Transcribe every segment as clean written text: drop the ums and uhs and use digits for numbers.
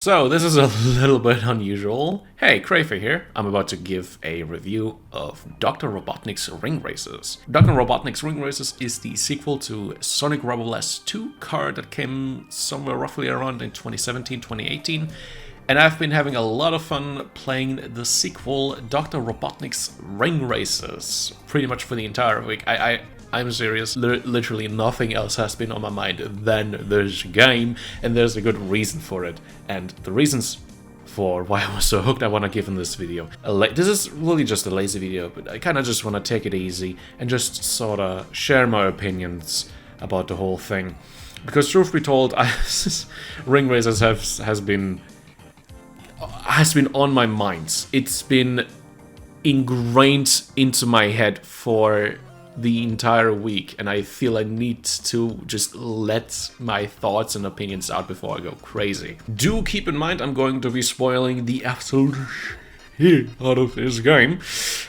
So, this is a little bit unusual. Hey, Crayfer here. I'm about to give a review of Dr. Robotnik's Ring Racers. Dr. Robotnik's Ring Racers is the sequel to Sonic Robo Blast 2 card that came somewhere roughly around in 2017, 2018. And I've been having a lot of fun playing the sequel, Dr. Robotnik's Ring Racers, pretty much for the entire week. I'm serious, literally nothing else has been on my mind than this game, and there's a good reason for it. And the reasons for why I was so hooked I want to give in this video. This is really just a lazy video, but I kind of just want to take it easy and just sort of share my opinions about the whole thing. Because truth be told, Ring Racers has been on my mind. It's been ingrained into my head for the entire week, and I feel I need to just let my thoughts and opinions out before I go crazy. Do keep in mind I'm going to be spoiling the absolute shit out of this game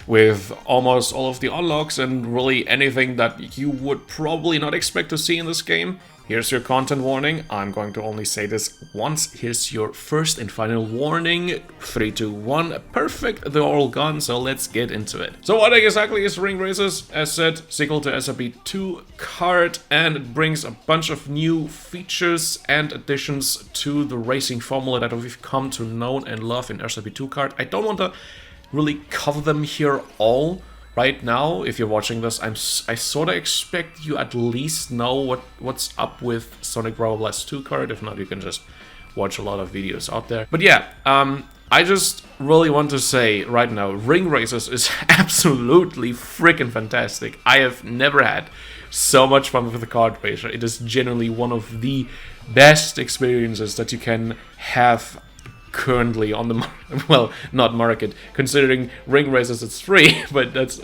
with almost all of the unlocks and really anything that you would probably not expect to see in this game. Here's your content warning. I'm going to only say this once. Here's your first and final warning. 3, 2, 1. Perfect. They're all gone, so let's get into it. So what exactly is Ring Racers? As said, sequel to SRB2 card, and it brings a bunch of new features and additions to the racing formula that we've come to know and love in SRB2 card. I don't want to really cover them here all. Right now, if you're watching this, I sort of expect you at least know what's up with Sonic Robo Blast 2 card. If not, you can just watch a lot of videos out there. But yeah, I just really want to say right now, Ring Racers is absolutely freaking fantastic. I have never had so much fun with the kart racer. It is generally one of the best experiences that you can have currently on the well, not market, considering Ring Racers it's free, but that's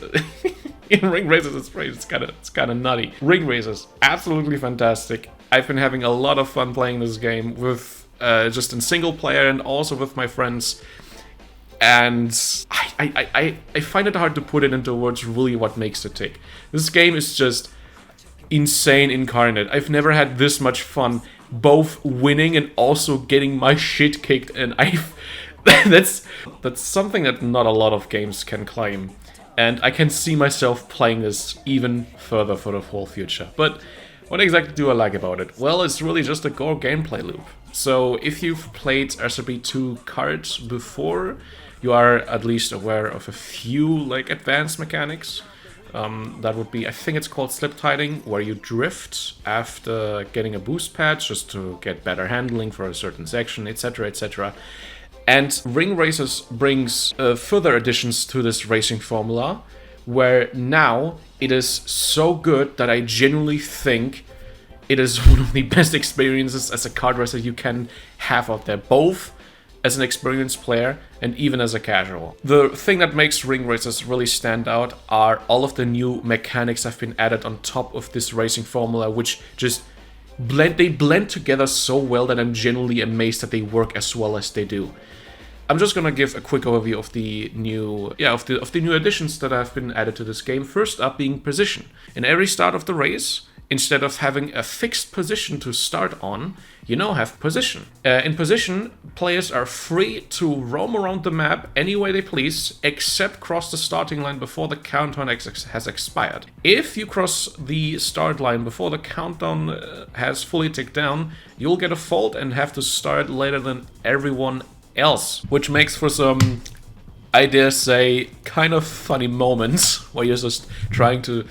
in Ring Racers it's free. It's kind of nutty. Ring Racers, absolutely fantastic. I've been having a lot of fun playing this game with just in single player and also with my friends, and I find it hard to put it into words really what makes it tick. This game is just insane incarnate. I've never had this much fun both winning and also getting my shit kicked, and that's something that not a lot of games can claim, and I can see myself playing this even further for the whole future. But what exactly do I like about it? Well, it's really just a core gameplay loop. So if you've played SRB2 cards before, you are at least aware of a few like advanced mechanics. That would be, I think it's called slip tiding, where you drift after getting a boost patch just to get better handling for a certain section, etc, etc. And Ring Racers brings further additions to this racing formula, where now it is so good that I genuinely think it is one of the best experiences as a kart racer you can have out there, both as an experienced player and even as a casual. The thing that makes Ring Racers really stand out are all of the new mechanics that have been added on top of this racing formula, which just blend together so well that I'm genuinely amazed that they work as well as they do. I'm just gonna give a quick overview of the new additions that have been added to this game. First up being position. In every start of the race, instead of having a fixed position to start on, you now have position. In position, players are free to roam around the map any way they please, except cross the starting line before the countdown has expired. If you cross the start line before the countdown has fully ticked down, you'll get a fault and have to start later than everyone else, which makes for some, I dare say, kind of funny moments where you're just trying to,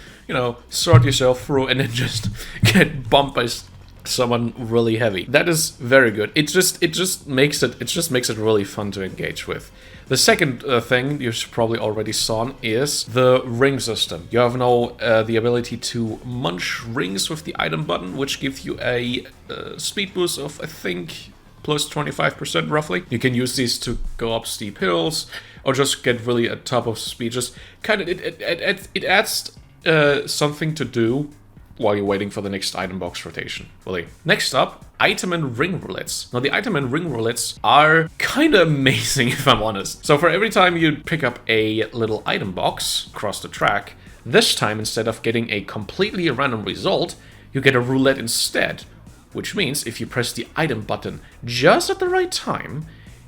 sort yourself through and then just get bumped by someone really heavy. That is very good. It just makes it really fun to engage with. The second thing you probably already saw is the ring system. You have now the ability to munch rings with the item button, which gives you a speed boost of, I think, plus 25% roughly. You can use these to go up steep hills or just get really at top of speed. Just kind of it adds something to do while you're waiting for the next item box rotation, really. Next up, item and ring roulettes. Now, the item and ring roulettes are kind of amazing, if I'm honest. So for every time you pick up a little item box across the track, this time, instead of getting a completely random result, you get a roulette instead. which means if you press the item button just at the right time,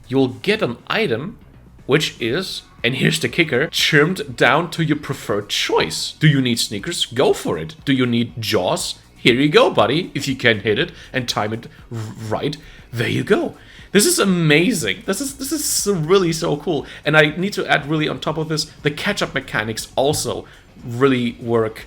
you'll get an item which is, and here's the kicker, trimmed down to your preferred choice. Do you need sneakers? Go for it. Do you need jaws? Here you go, buddy. If you can hit it and time it right, there you go. This is amazing. This is really so cool. And I need to add, really on top of this, the catch-up mechanics also really work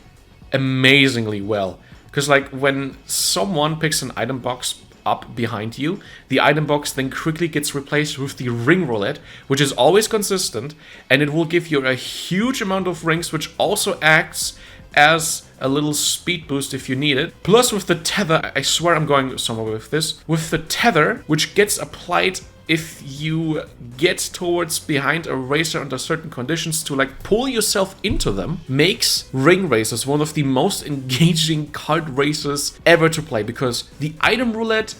amazingly well. Because like when someone picks an item box up behind you, the item box then quickly gets replaced with the ring roulette, which is always consistent, and it will give you a huge amount of rings, which also acts as a little speed boost if you need it. Plus with the tether, I swear I'm going somewhere with this, with the tether, which gets applied if you get towards behind a racer under certain conditions to like pull yourself into them, makes ring racers one of the most engaging kart races ever to play, because the item roulette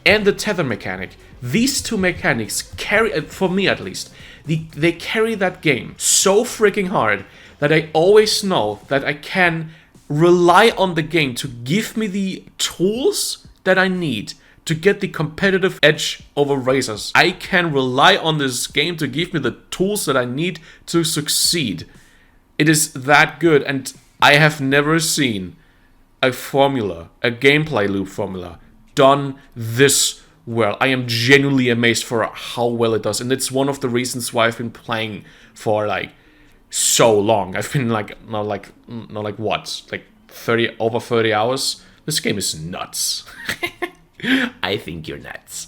and the tether mechanic, these two mechanics carry, for me at least, they carry that game so freaking hard that I always know that I can rely on the game to give me the tools that I need to get the competitive edge over racers. I can rely on this game to give me the tools that I need to succeed. It is that good, and I have never seen a formula, a gameplay loop formula, done this well. I am genuinely amazed for how well it does, and it's one of the reasons why I've been playing for like so long. I've been like, what, like 30 hours? This game is nuts. I think you're nuts.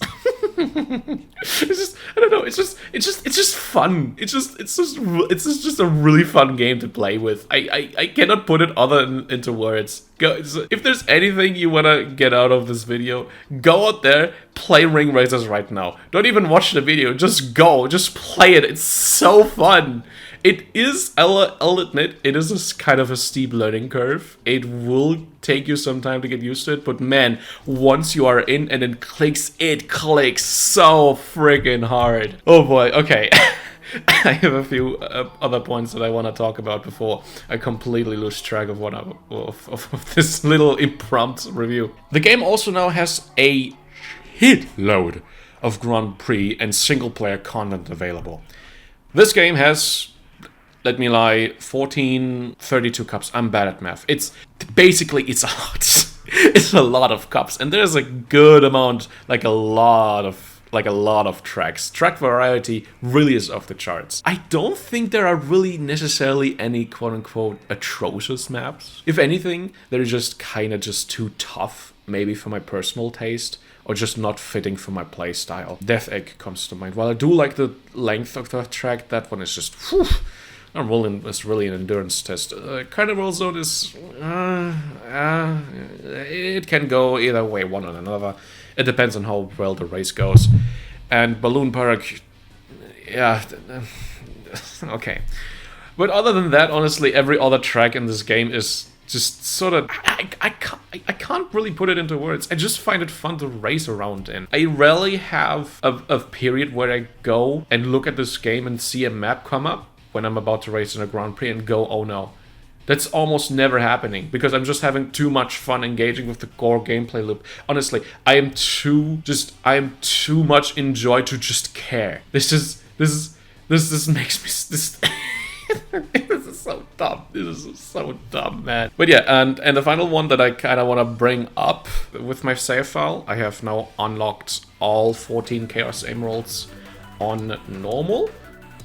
It's just, I don't know. It's just fun. It's just a really fun game to play with. I cannot put it into words. If there's anything you wanna get out of this video, go out there, play Ring Racers right now. Don't even watch the video. Just go. Just play it. It's so fun. It is, I'll admit, it is a kind of a steep learning curve. It will take you some time to get used to it, but man, once you are in and it clicks so freaking hard. Oh boy, okay. I have a few other points that I want to talk about before I completely lose track of of this little impromptu review. The game also now has a shitload of Grand Prix and single-player content available. This game has, let me lie, 32 cups. I'm bad at math. It's a lot. It's a lot of cups, and there's a good amount, like a lot of tracks. Track variety really is off the charts. I don't think there are really necessarily any quote-unquote atrocious maps. If anything, they're just kind of just too tough, maybe for my personal taste, or just not fitting for my play style. Death Egg comes to mind. While I do like the length of the track, that one is just, whew, it's really an endurance test. Carnival Zone is, it can go either way, one or another. It depends on how well the race goes. And Balloon Park, yeah, okay. But other than that, honestly, every other track in this game is just sort of, I can't really put it into words. I just find it fun to race around in. I rarely have a period where I go and look at this game and see a map come up when I'm about to race in a Grand Prix and go, oh no. That's almost never happening, because I'm just having too much fun engaging with the core gameplay loop. Honestly, I am too much enjoy to just care. This makes me this this is so dumb. This is so dumb, man. But yeah, and the final one that I kind of want to bring up with my save file, I have now unlocked all 14 Chaos Emeralds on normal.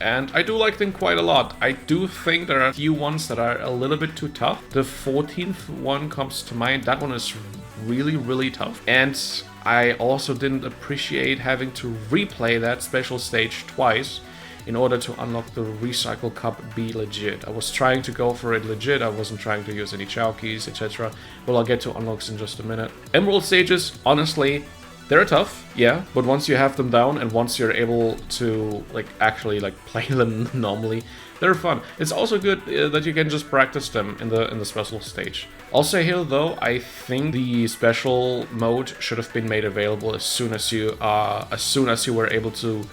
And I do like them quite a lot. I do think there are a few ones that are a little bit too tough. The 14th one comes to mind. That one is really, really tough. And I also didn't appreciate having to replay that special stage twice in order to unlock the Recycle Cup Be Legit. I was trying to go for it legit. I wasn't trying to use any chow keys, etc. Well, I'll get to unlocks in just a minute. Emerald stages, honestly, they're tough, yeah, but once you have them down and once you're able to actually play them normally, they're fun. It's also good that you can just practice them in the special stage. I'll say here though, I think the special mode should have been made available as soon as you were able to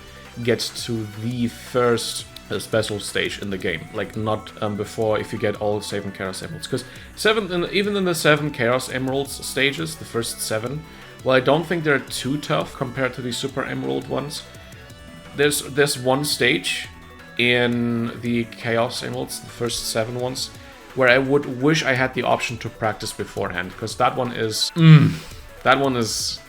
get to the first special stage in the game, not before, if you get all 7 Chaos Emeralds, because even in the 7 Chaos Emeralds stages, the first 7, Well, I don't think they're too tough compared to the Super Emerald ones. There's one stage in the Chaos Emeralds, the first 7 ones, where I would wish I had the option to practice beforehand, because that one is... that one is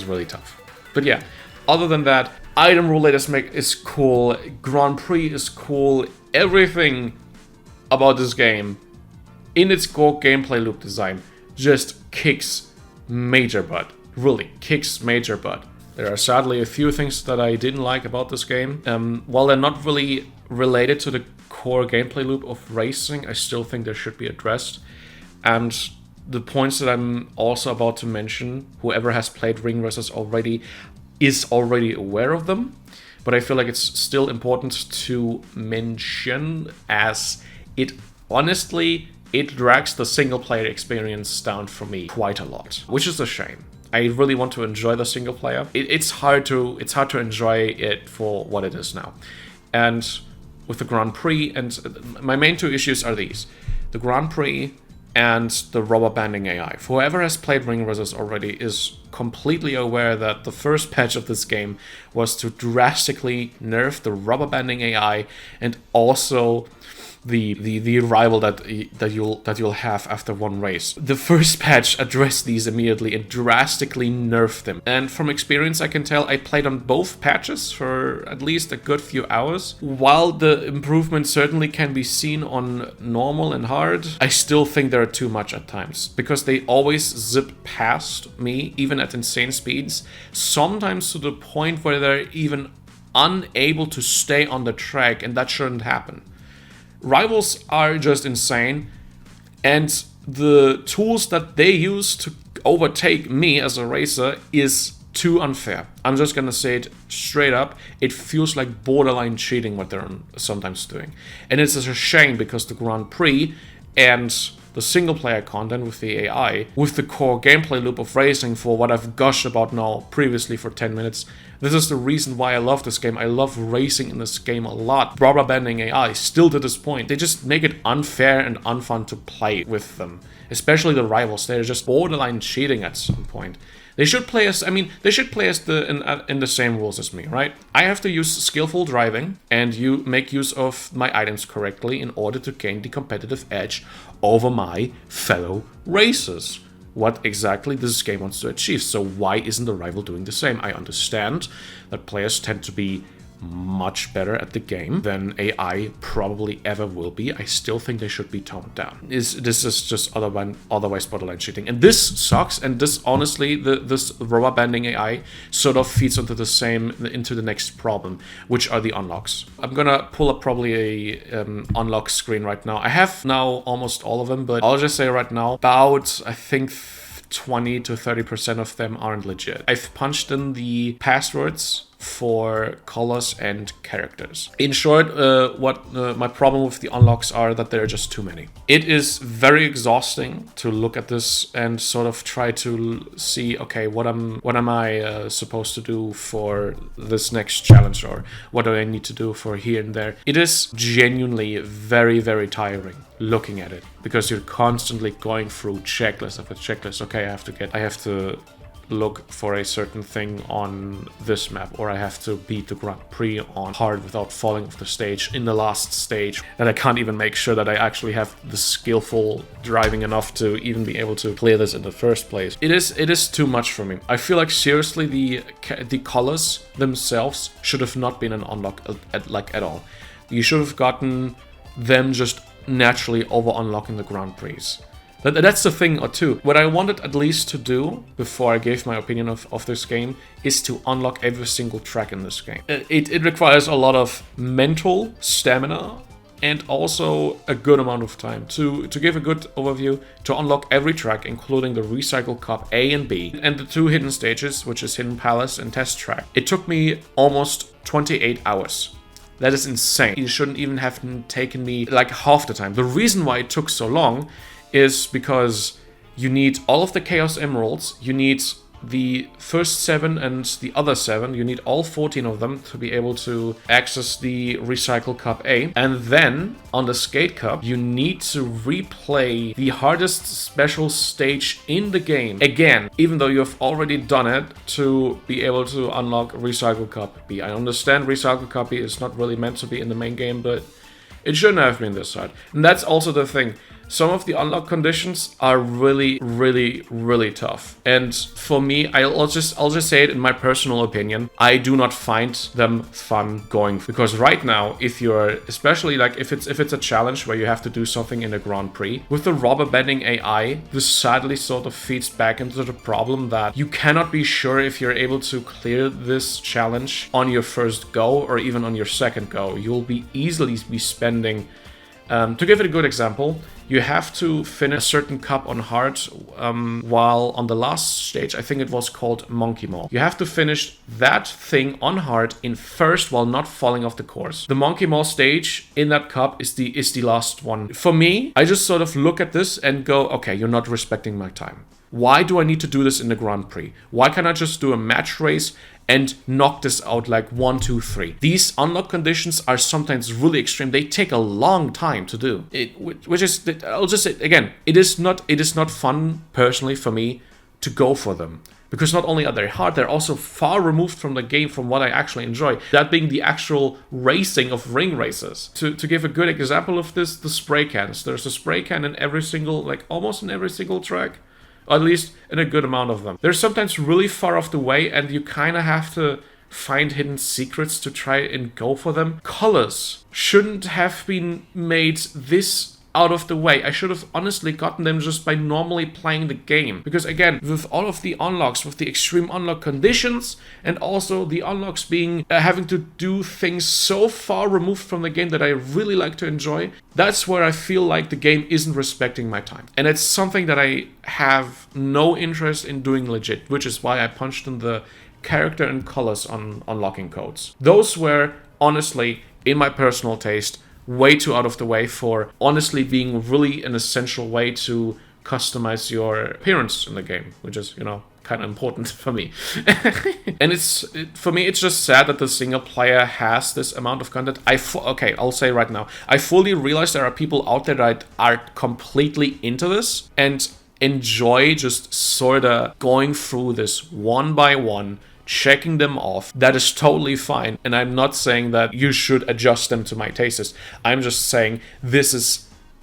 really tough. But yeah, other than that, Item Roulette is cool, Grand Prix is cool, everything about this game, in its core gameplay loop design, just kicks major butt. Really, kicks major butt. There are sadly a few things that I didn't like about this game. While they're not really related to the core gameplay loop of racing, I still think they should be addressed. And the points that I'm also about to mention, whoever has played Ring Racers already is already aware of them. But I feel like it's still important to mention, as it honestly, it drags the single player experience down for me quite a lot, which is a shame. I really want to enjoy the single player. It's hard to enjoy it for what it is now. And with the Grand Prix, and my main 2 issues are these: the Grand Prix and the rubber banding AI. For whoever has played Ring Racers already is completely aware that the first patch of this game was to drastically nerf the rubber banding AI, and also the rival that you'll have after one race. The first patch addressed these immediately and drastically nerfed them. And from experience, I can tell I played on both patches for at least a good few hours. While the improvement certainly can be seen on normal and hard, I still think they're too much at times, because they always zip past me, even at insane speeds, sometimes to the point where they're even unable to stay on the track, and that shouldn't happen. Rivals are just insane, and the tools that they use to overtake me as a racer is too unfair. I'm just gonna say it straight up. It feels like borderline cheating what they're sometimes doing. And it's a shame, because the Grand Prix and the single player content with the AI, with the core gameplay loop of racing, for what I've gushed about now previously for 10 minutes, this is the reason why I love this game. I love racing in this game a lot. Rubber banding AI, still to this point, they just make it unfair and unfun to play with them. Especially the rivals, they're just borderline cheating at some point. They should play us, in the same rules as me, right? I have to use skillful driving, and you make use of my items correctly in order to gain the competitive edge over my fellow racers. What exactly this game wants to achieve. So why isn't the rival doing the same? I understand that players tend to be much better at the game than AI probably ever will be. I still think they should be toned down. This is just otherwise borderline cheating, and this sucks. And this honestly, this rubber banding AI sort of feeds into the next problem, which are the unlocks. I'm gonna pull up probably a unlock screen right now. I have now almost all of them, but I'll just say right now, about I think 20 to 30% of them aren't legit. I've punched in the passwords for colors and characters. In short, my problem with the unlocks are that there are just too many. It is very exhausting to look at this and sort of try to see, okay, what am I supposed to do for this next challenge, or what do I need to do for here and there. It is genuinely very, very tiring looking at it, because you're constantly going through checklist after checklist. Okay, I have to look for a certain thing on this map, or I have to beat the Grand Prix on hard without falling off the stage in the last stage, and I can't even make sure that I actually have the skillful driving enough to even be able to clear this in the first place. It is too much for me. I feel like seriously the colors themselves should have not been an unlock at all. You should have gotten them just naturally over unlocking the Grand Prix. That's the thing, or two. What I wanted at least to do before I gave my opinion of this game is to unlock every single track in this game. It requires a lot of mental stamina and also a good amount of time. To give a good overview, to unlock every track, including the Recycle Cup A and B, and the 2 hidden stages, which is Hidden Palace and Test Track, it took me almost 28 hours. That is insane. It shouldn't even have taken me like half the time. The reason why it took so long is because you need all of the Chaos Emeralds, you need the first 7 and the other 7. You need all 14 of them to be able to access the Recycle Cup A. And then on the Skate Cup, you need to replay the hardest special stage in the game again, even though you have already done it, to be able to unlock Recycle Cup B. I understand Recycle Cup B is not really meant to be in the main game, but it shouldn't have been this hard. And that's also the thing. Some of the unlock conditions are really, really, really tough. And for me, I'll just say it in my personal opinion, I do not find them fun going. Because right now, if you're, especially like if it's a challenge where you have to do something in a Grand Prix, with the rubber banding AI, this sadly sort of feeds back into the problem that you cannot be sure if you're able to clear this challenge on your first go or even on your second go. You'll be easily be spending, to give it a good example, you have to finish a certain cup on hard, while on the last stage, I think it was called Monkey Mall. You have to finish that thing on hard in first while not falling off the course. The Monkey Mall stage in that cup is the last one. For me, I just sort of look at this and go, okay, you're not respecting my time. Why do I need to do this in the Grand Prix? Why can't I just do a match race and knock this out like 1, 2, 3? These unlock conditions are sometimes really extreme. They take a long time to do. Which is, I'll just say again, it is not fun personally for me to go for them. Because not only are they hard, they're also far removed from the game from what I actually enjoy. That being the actual racing of ring races. To give a good example of this, the spray cans. There's a spray can in every single, like almost in every single track. Or at least in a good amount of them. They're sometimes really far off the way and you kind of have to find hidden secrets to try and go for them. Colors shouldn't have been made this out of the way. I should have honestly gotten them just by normally playing the game. Because again, with all of the unlocks, with the extreme unlock conditions, and also the unlocks being having to do things so far removed from the game that I really like to enjoy, that's where I feel like the game isn't respecting my time. And it's something that I have no interest in doing legit, which is why I punched in the character and colors on unlocking codes. Those were, honestly, in my personal taste, way too out of the way for honestly being really an essential way to customize your appearance in the game, which is, kind of important for me. And for me, it's just sad that the single player has this amount of content. Okay, I'll say right now, I fully realize there are people out there that are completely into this and enjoy just sort of going through this one by one, checking them off. That is totally fine. And I'm not saying that you should adjust them to my tastes. I'm just saying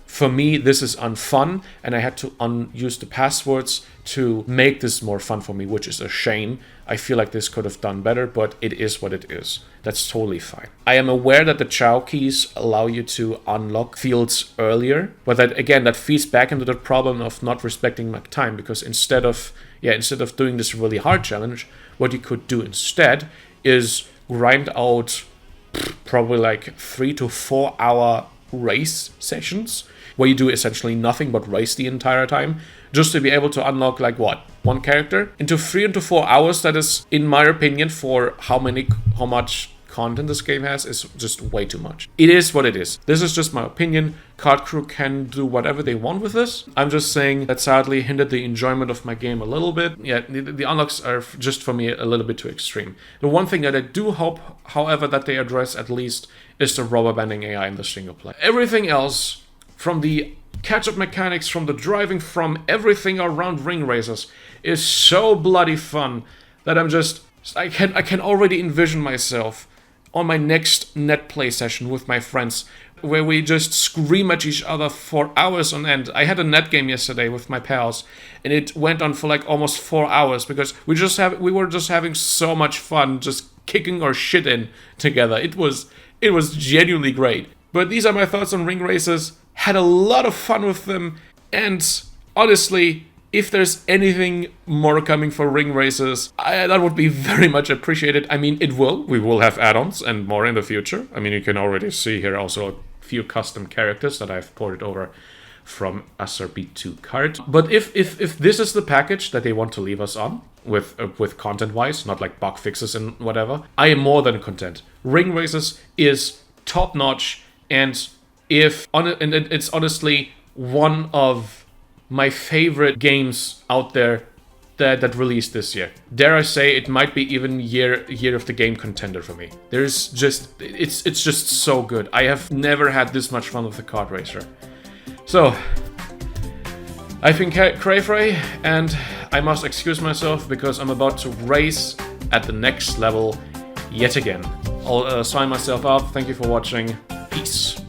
for me, this is unfun. And I had to use the passwords to make this more fun for me, which is a shame. I feel like this could have done better, but it is what it is. That's totally fine. I am aware that the Chow keys allow you to unlock fields earlier, but that feeds back into the problem of not respecting my time, because instead of doing this really hard challenge, what you could do instead is grind out probably like 3 to 4 hour race sessions where you do essentially nothing but race the entire time, just to be able to unlock like one character into 3 to 4 hours. That is, in my opinion, for how much content this game has, is just way too much. It is what it is. This is just my opinion. Kart Crew can do whatever they want with this. I'm just saying that sadly hindered the enjoyment of my game a little bit. Yeah, the unlocks are just for me a little bit too extreme. The one thing that I do hope, however, that they address at least is the rubber banding AI in the single player. Everything else, from the catch-up mechanics, from the driving, from everything around ring racers, is so bloody fun that I can already envision myself on my next net play session with my friends, where we just scream at each other for hours on end. I had a net game yesterday with my pals, and it went on for like almost 4 hours because we were just having so much fun, just kicking our shit in together. It was genuinely great. But these are my thoughts on ring races. Had a lot of fun with them, and honestly, if there's anything more coming for ring races, that would be very much appreciated. I mean, we will have add-ons and more in the future. I mean, you can already see here also a few custom characters that I've ported over from SRB to Kart. But if this is the package that they want to leave us on, with content-wise, not like bug fixes and whatever, I am more than content. Ring races is top-notch, and it's honestly one of my favorite games out there that released this year. Dare I say, it might be even year of the game contender for me. There's just it's just so good. I have never had this much fun with the kart racer. So I've been Crayfray, and I must excuse myself because I'm about to race at the next level yet again. I'll sign myself out. Thank you for watching. Peace.